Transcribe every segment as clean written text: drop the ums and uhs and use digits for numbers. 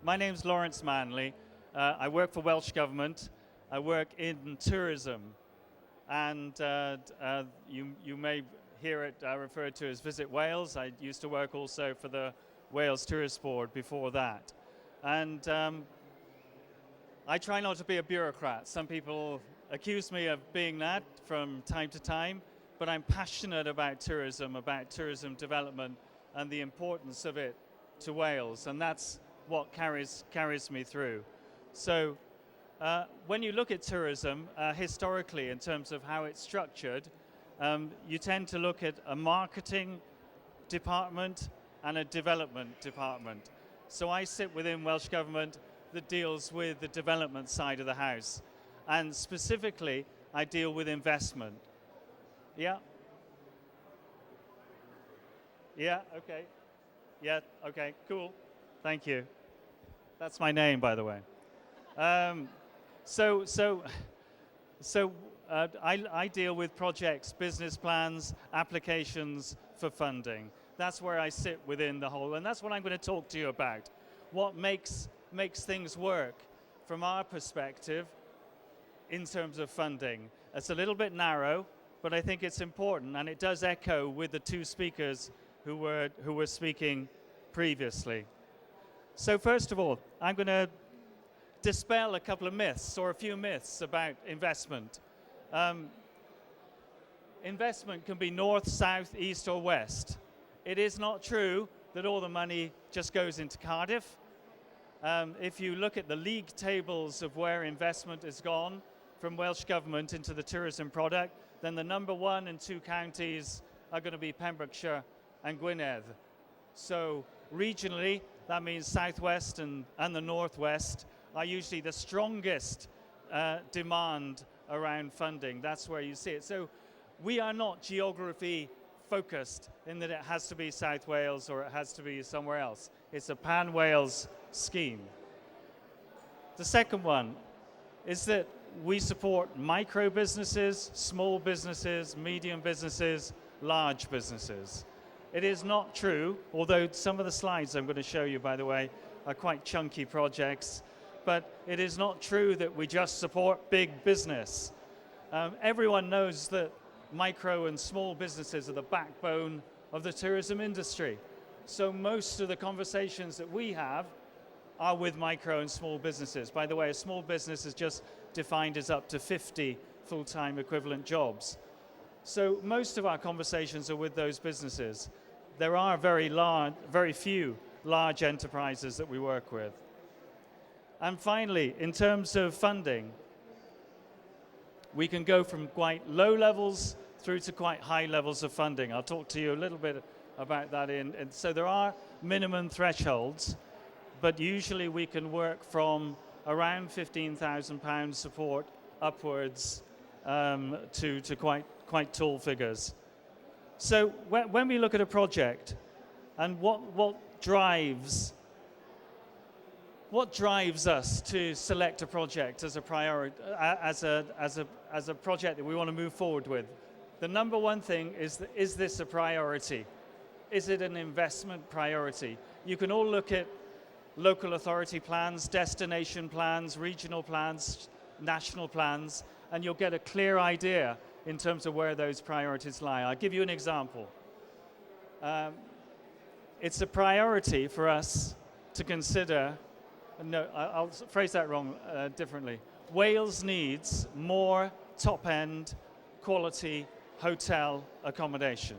My name's Lawrence Manley. I work for Welsh Government. I work in tourism. And you may hear it referred to as Visit Wales. I used to work also for the Wales Tourist Board before that. And I try not to be a bureaucrat. Some people accuse me of being that from time to time, but I'm passionate about tourism development, and the importance of it to Wales, and that's what carries me through. So when you look at tourism historically in terms of how it's structured, you tend to look at a marketing department and a development department. So I sit within Welsh Government that deals with the development side of the house, and specifically I deal with investment. Yeah? Yeah, okay. Yeah, okay, cool. Thank you. That's my name, by the way. I deal with projects, business plans, applications for funding. That's where I sit within the whole, and that's what I'm going to talk to you about. What makes things work from our perspective in terms of funding. It's a little bit narrow, but I think it's important, and it does echo with the two speakers who were speaking previously. So first of all, I'm going to dispel a couple of myths, or a few myths about investment. Investment can be north, south, east, or west. It is not true that all the money just goes into Cardiff. If you look at the league tables of where investment has gone from Welsh Government into the tourism product, then the number 1 and 2 counties are going to be Pembrokeshire and Gwynedd. So regionally, that means southwest and the northwest are usually the strongest demand around funding. That's where you see it. So we are not geography focused in that it has to be South Wales or it has to be somewhere else. It's a pan-Wales scheme. The second one is that we support micro businesses, small businesses, medium businesses, large businesses. It is not true, although some of the slides I'm going to show you, by the way, are quite chunky projects, but it is not true that we just support big business. Everyone knows that micro and small businesses are the backbone of the tourism industry. So most of the conversations that we have are with micro and small businesses. By the way, a small business is just defined as up to 50 full-time equivalent jobs. So most of our conversations are with those businesses. There are very few large enterprises that we work with. And finally, in terms of funding, we can go from quite low levels through to quite high levels of funding. I'll talk to you a little bit about that. So there are minimum thresholds, but usually we can work from around £15,000 support upwards to quite tall figures. So when we look at a project and what drives us to select a project as a priority, as a project that we want to move forward with, the number one thing is this a priority? Is it an investment priority? You can all look at local authority plans, destination plans, regional plans, national plans, and you'll get a clear idea in terms of where those priorities lie. I'll give you an example. It's a priority for us to consider, no, I'll phrase that wrong differently. Wales needs more top-end quality hotel accommodation.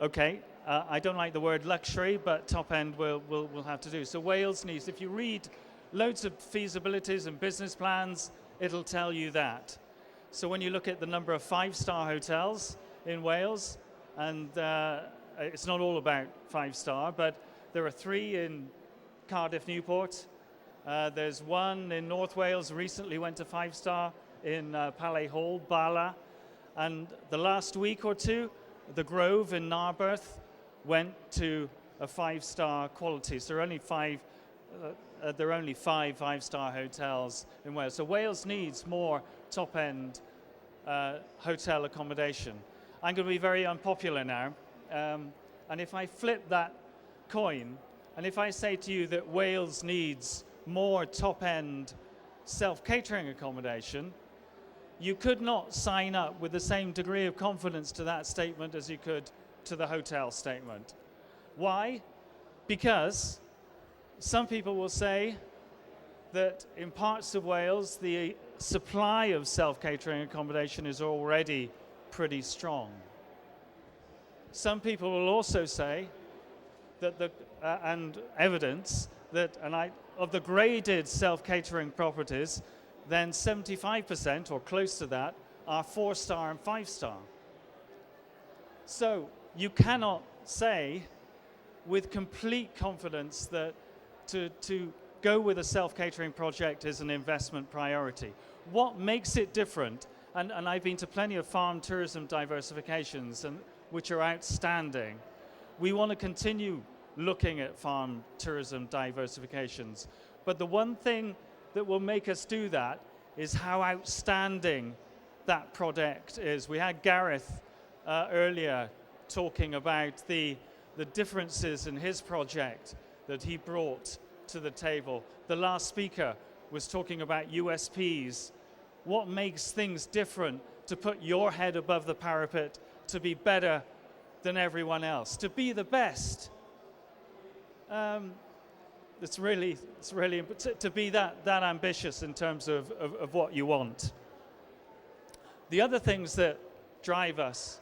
Okay, I don't like the word luxury, but top-end will have to do. So Wales needs, if you read loads of feasibilities and business plans, it'll tell you that. So when you look at the number of 5-star hotels in Wales, and it's not all about 5-star, but there are 3 in Cardiff, Newport. There's 1 in North Wales, recently went to 5-star in Palais Hall, Bala. And the last week or two, the Grove in Narberth went to a 5-star quality. So there are only 5 5-star hotels in Wales. So Wales needs more top-end hotel accommodation. I'm going to be very unpopular now. And if I flip that coin, And if I say to you that Wales needs more top-end self-catering accommodation, you could not sign up with the same degree of confidence to that statement as you could to the hotel statement. Why? Because some people will say that in parts of Wales, the supply of self-catering accommodation is already pretty strong. Some people will also say that and evidence that of the graded self-catering properties, then 75% or close to that are 4-star and 5-star. So you cannot say with complete confidence that to go with a self-catering project is an investment priority. What makes it different, and I've been to plenty of farm tourism diversifications, which are outstanding. We want to continue looking at farm tourism diversifications. But the one thing that will make us do that is how outstanding that product is. We had Gareth earlier talking about the differences in his project that he brought to the table. The last speaker was talking about USPs. What makes things different to put your head above the parapet, to be better than everyone else, to be the best? It's really to be that ambitious in terms of what you want. The other things that drive us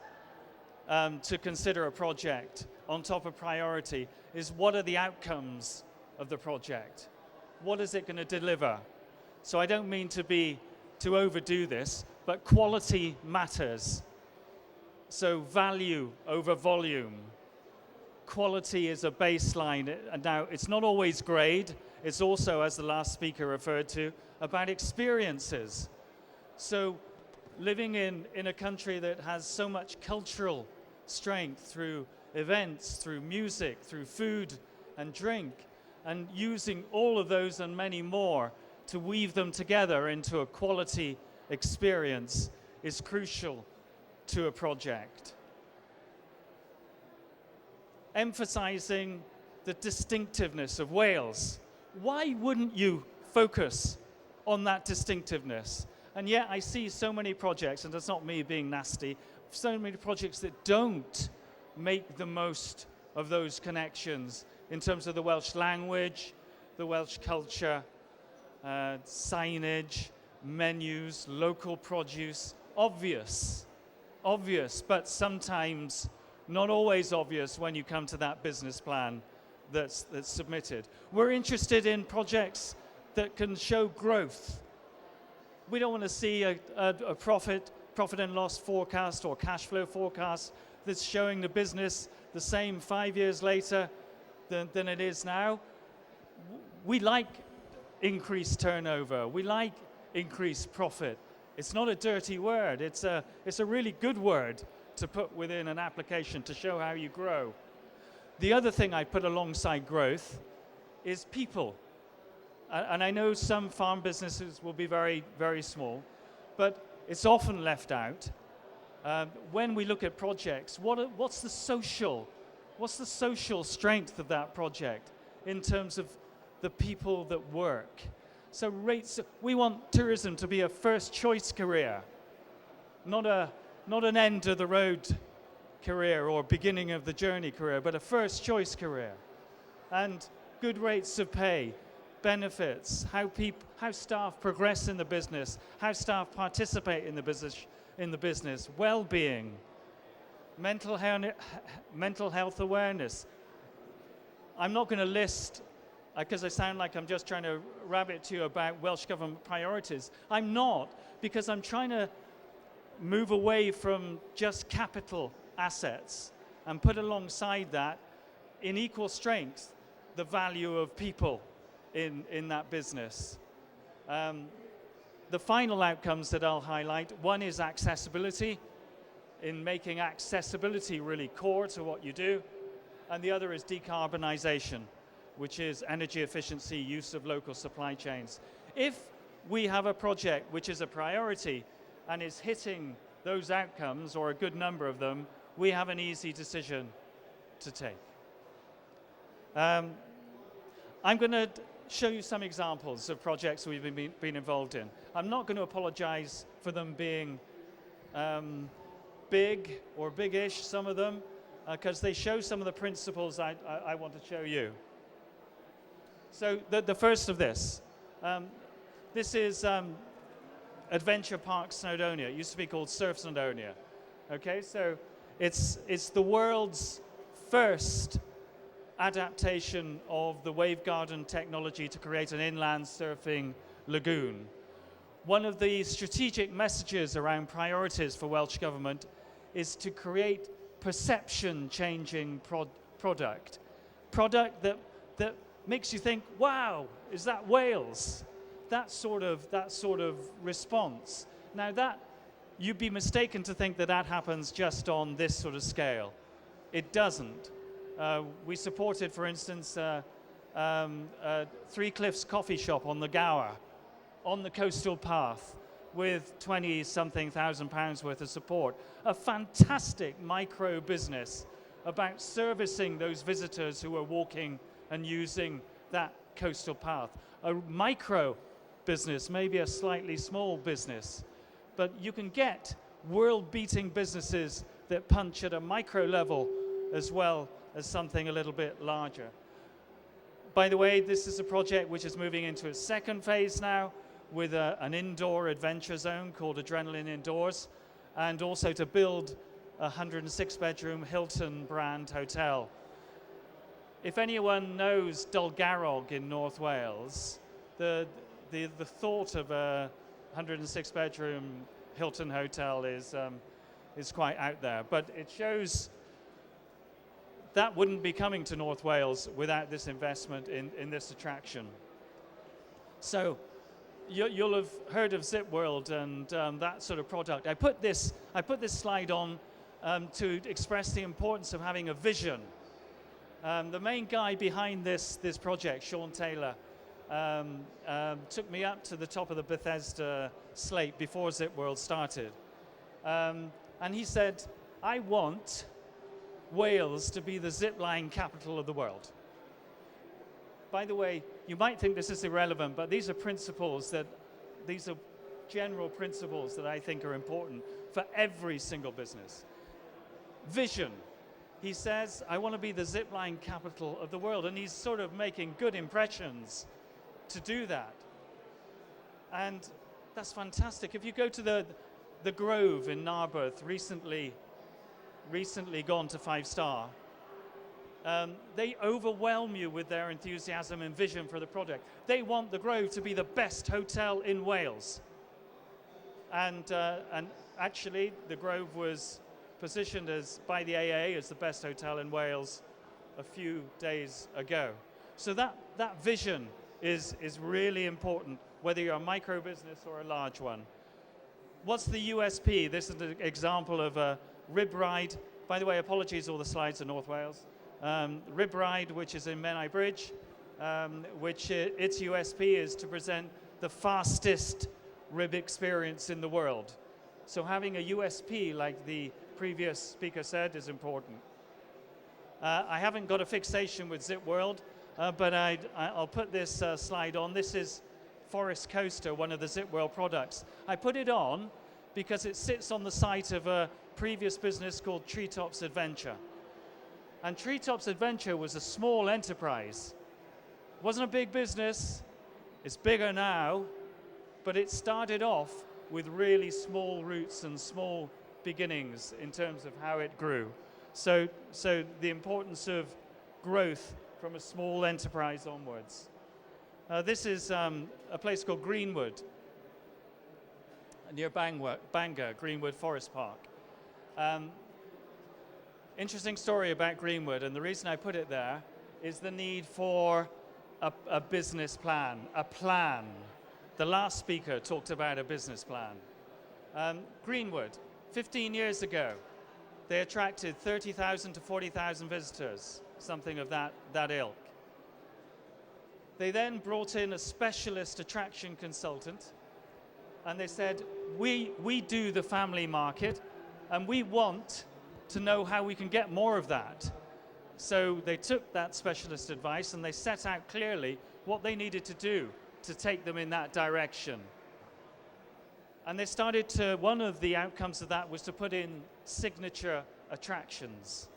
to consider a project on top of priority is what are the outcomes of the project? What is it going to deliver? So I don't mean to overdo this, but quality matters. So value over volume. Quality is a baseline. And now, it's not always grade. It's also, as the last speaker referred to, about experiences. So living in a country that has so much cultural strength through events, through music, through food and drink, and using all of those and many more to weave them together into a quality experience is crucial to a project. Emphasizing the distinctiveness of Wales. Why wouldn't you focus on that distinctiveness? And yet I see so many projects, and that's not me being nasty, so many projects that don't make the most of those connections in terms of the Welsh language, the Welsh culture, signage, menus, local produce. Obvious, but sometimes not always obvious when you come to that business plan that's submitted. We're interested in projects that can show growth. We don't want to see a profit and loss forecast or cash flow forecast that's showing the business the same 5 years later than it is now. We like increased turnover. We like increased profit. It's not a dirty word. It's a really good word to put within an application to show how you grow. The other thing I put alongside growth is people. And I know some farm businesses will be very, very small, but it's often left out. When we look at projects, what's the social strength of that project in terms of the people that work? So we want tourism to be a first choice career, not an end of the road career or beginning of the journey career, but a first choice career. And good rates of pay, benefits, how staff progress in the business, how staff participate in the business, well-being, mental health awareness. I'm not going to list, because I sound like I'm just trying to rabbit to you about Welsh Government priorities. I'm not, because I'm trying to move away from just capital assets and put alongside that, in equal strength, the value of people in that business. The final outcomes that I'll highlight, one is accessibility, in making accessibility really core to what you do, and the other is decarbonization, which is energy efficiency, use of local supply chains. If we have a project which is a priority and is hitting those outcomes, or a good number of them, we have an easy decision to take. I'm going to show you some examples of projects we've been involved in. I'm not going to apologize for them being big or big-ish, some of them, because they show some of the principles I want to show you. So the first of this is Adventure Park Snowdonia. It used to be called Surf Snowdonia. Okay, so it's the world's first adaptation of the wave garden technology to create an inland surfing lagoon. One of the strategic messages around priorities for Welsh Government is to create perception-changing product that makes you think, wow, is that Wales? That sort of response. Now that, you'd be mistaken to think that that happens just on this sort of scale. It doesn't. We supported, for instance, Three Cliffs coffee shop on the Gower, on the coastal path, with 20-something thousand pounds worth of support. A fantastic micro business about servicing those visitors who are walking and using that coastal path. A micro business, maybe a slightly small business, but you can get world-beating businesses that punch at a micro level as well as something a little bit larger. By the way, this is a project which is moving into its second phase now, with an indoor adventure zone called Adrenaline Indoors, and also to build a 106-bedroom Hilton brand hotel. If anyone knows Dolgarrog in North Wales, the thought of a 106-bedroom Hilton hotel is quite out there. But it shows that wouldn't be coming to North Wales without this investment in this attraction. So you'll have heard of Zip World and that sort of product. I put this slide on to express the importance of having a vision. The main guy behind this project, Sean Taylor, took me up to the top of the Bethesda slate before Zip World started. And he said, I want Wales to be the zipline capital of the world. By the way, you might think this is irrelevant, but these are general principles that I think are important for every single business. Vision. He says, I want to be the zipline capital of the world, and he's sort of making good impressions to do that. And that's fantastic. If you go to the Grove in Narberth, recently gone to 5-star, they overwhelm you with their enthusiasm and vision for the project. They want the Grove to be the best hotel in Wales. And actually, the Grove was positioned by the AA as the best hotel in Wales a few days ago. So that vision is really important, whether you're a micro business or a large one. What's the USP? This is an example of a rib ride. By the way, apologies, all the slides are North Wales. Rib ride, which is in Menai Bridge, which its USP is to present the fastest rib experience in the world. So having a USP, like the previous speaker said, is important. I haven't got a fixation with Zip World, but I'll put this slide on. This is Forest Coaster, one of the Zip World products. I put it on because it sits on the site of a previous business called Treetops Adventure. And Treetops Adventure was a small enterprise. It wasn't a big business. It's bigger now, but it started off with really small roots and small beginnings in terms of how it grew. So the importance of growth from a small enterprise onwards. This is a place called Greenwood, near Bangor, Greenwood Forest Park. Interesting story about Greenwood, and the reason I put it there is the need for a business plan, a plan. The last speaker talked about a business plan. Greenwood, 15 years ago, they attracted 30,000 to 40,000 visitors, something of that ilk. They then brought in a specialist attraction consultant, and they said, we do the family market, and we want to know how we can get more of that. So they took that specialist advice and they set out clearly what they needed to do to take them in that direction. And they started to, one of the outcomes of that was to put in signature attractions.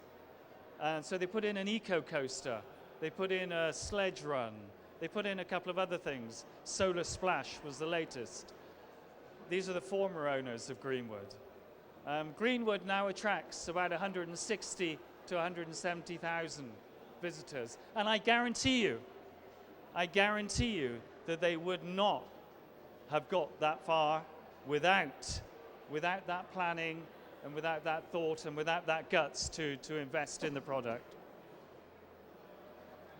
And so they put in an eco coaster, they put in a sledge run, they put in a couple of other things. Solar Splash was the latest. These are the former owners of Greenwood. Greenwood now attracts about 160 to 170,000 visitors. And I guarantee you that they would not have got that far without that planning and without that thought and without that guts to invest in the product.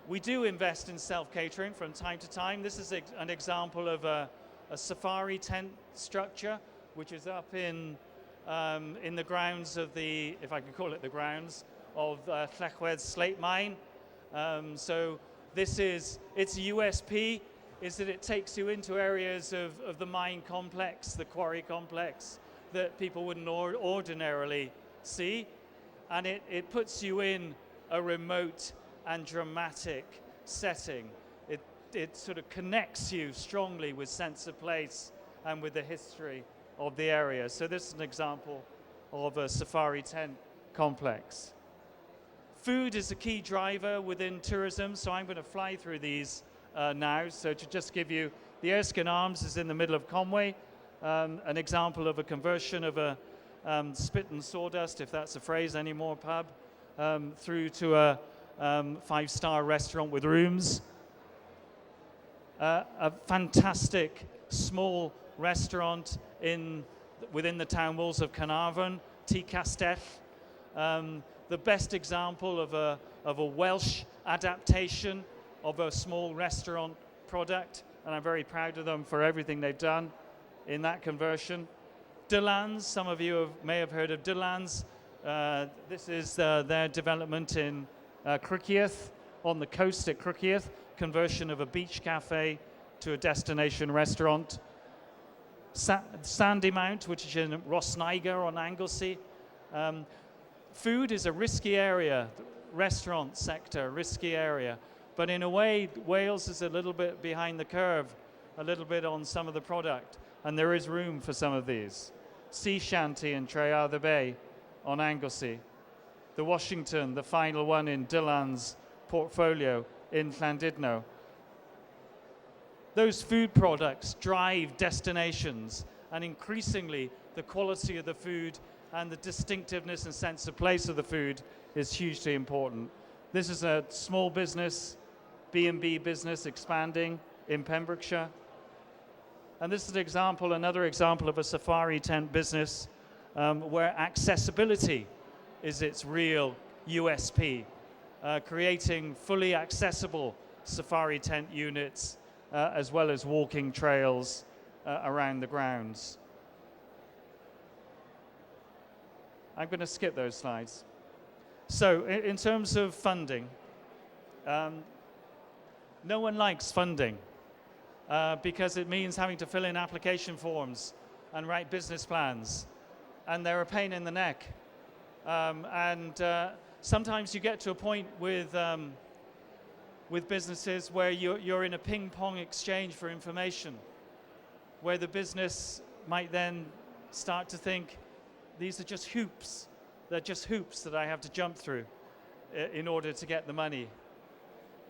We do invest in self-catering from time to time. This is an example of a safari tent structure, which is up in the grounds of the, if I can call it the grounds, of Llywodraeth slate mine. So this is, its USP is that it takes you into areas of the mine complex, the quarry complex, that people wouldn't ordinarily see. And it puts you in a remote and dramatic setting. It sort of connects you strongly with sense of place and with the history of the area. So this is an example of a safari tent complex. Food is a key driver within tourism, so I'm going to fly through these now. So to just give you, the Erskine Arms is in the middle of Conway, an example of a conversion of a spit and sawdust, if that's a phrase anymore, pub, through to a 5-star restaurant with rooms. A fantastic small restaurant within the town walls of Carnarvon, Tŷ Castell. The best example of a Welsh adaptation of a small restaurant product, and I'm very proud of them for everything they've done in that conversion. Dylans, some of you may have heard of Dylans. This is their development in Croeso, on the coast at Croeso, conversion of a beach cafe to a destination restaurant. Sandymount, which is in Rosniger on Anglesey. Food is a risky area, restaurant sector, risky area. But in a way, Wales is a little bit behind the curve, a little bit on some of the product. And there is room for some of these. Sea Shanty in Treartha Bay on Anglesey. The Washington, the final one in Dylans' portfolio in Llandudno. Those food products drive destinations, and increasingly the quality of the food and the distinctiveness and sense of place of the food is hugely important. This is a small business, B&B business expanding in Pembrokeshire. And this is an example, another example of a safari tent business where accessibility is its real USP, creating fully accessible safari tent units as well as walking trails around the grounds. I'm going to skip those slides. So in terms of funding, no one likes funding because it means having to fill in application forms and write business plans, and they're a pain in the neck. Sometimes you get to a point with businesses where you're in a ping-pong exchange for information, where the business might then start to think, these are just hoops. They're just hoops that I have to jump through in order to get the money.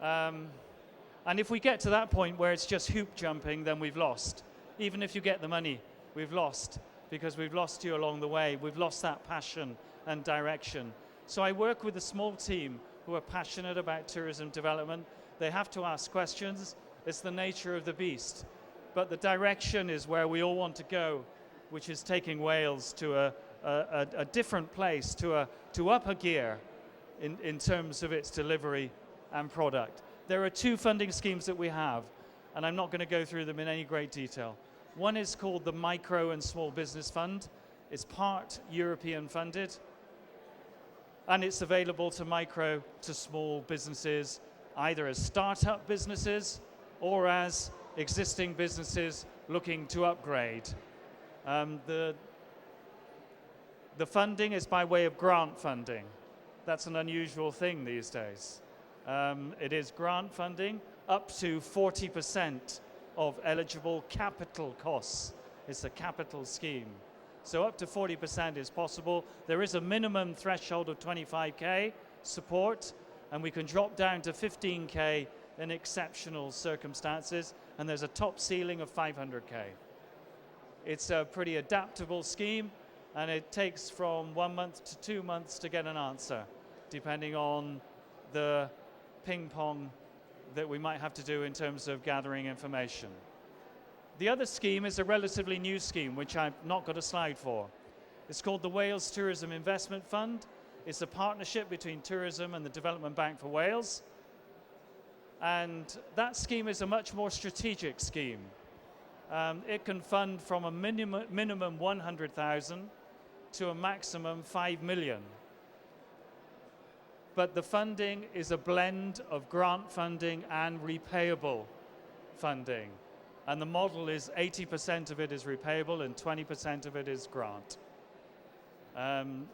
And if we get to that point where it's just hoop jumping, then we've lost. Even if you get the money, we've lost, because we've lost you along the way. We've lost that passion and direction. So I work with a small team who are passionate about tourism development. They have to ask questions. It's the nature of the beast. But the direction is where we all want to go, which is taking Wales to a different place, to up a gear in terms of its delivery and product. There are two funding schemes that we have, and I'm not going to go through them in any great detail. One is called the Micro and Small Business Fund. It's part European funded, and it's available to micro to small businesses, either as startup businesses or as existing businesses looking to upgrade. The funding is by way of grant funding. that's an unusual thing these days. It is grant funding up to 40% of eligible capital costs. It's a capital scheme. So up to 40% is possible. There is a minimum threshold of 25k support, and we can drop down to 15k in exceptional circumstances, and there's a top ceiling of 500k. It's a pretty adaptable scheme, and it takes from 1 month to 2 months to get an answer, depending on the ping pong that we might have to do in terms of gathering information. The other scheme is a relatively new scheme, which I've not got a slide for. It's called the Wales Tourism Investment Fund. It's a partnership between tourism and the Development Bank for Wales. And that scheme is a much more strategic scheme. It can fund from a minimum 100,000 to a maximum 5 million. But the funding is a blend of grant funding and repayable funding. And the model is 80% of it is repayable and 20% of it is grant.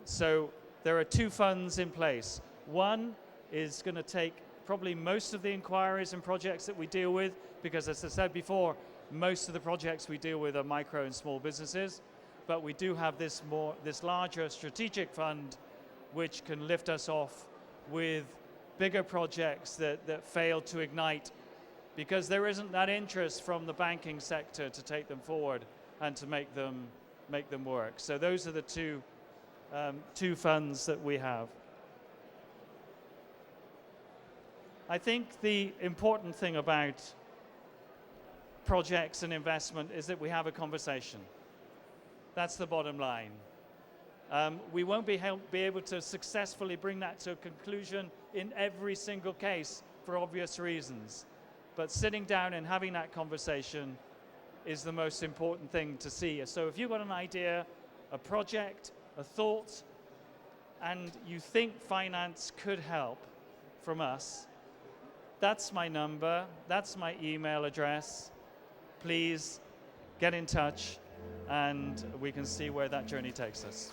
So there are two funds in place. One is going to take probably most of the inquiries and projects that we deal with, because as I said before, most of the projects we deal with are micro and small businesses. But we do have this larger strategic fund which can lift us off with bigger projects that fail to ignite, because there isn't that interest from the banking sector to take them forward and to make them work. So those are the two funds that we have. I think the important thing about projects and investment is that we have a conversation. That's the bottom line. We won't be able to successfully bring that to a conclusion in every single case for obvious reasons. But sitting down and having that conversation is the most important thing to see. So if you've got an idea, a project, a thought, and you think finance could help from us, that's my number, that's my email address. Please get in touch and we can see where that journey takes us.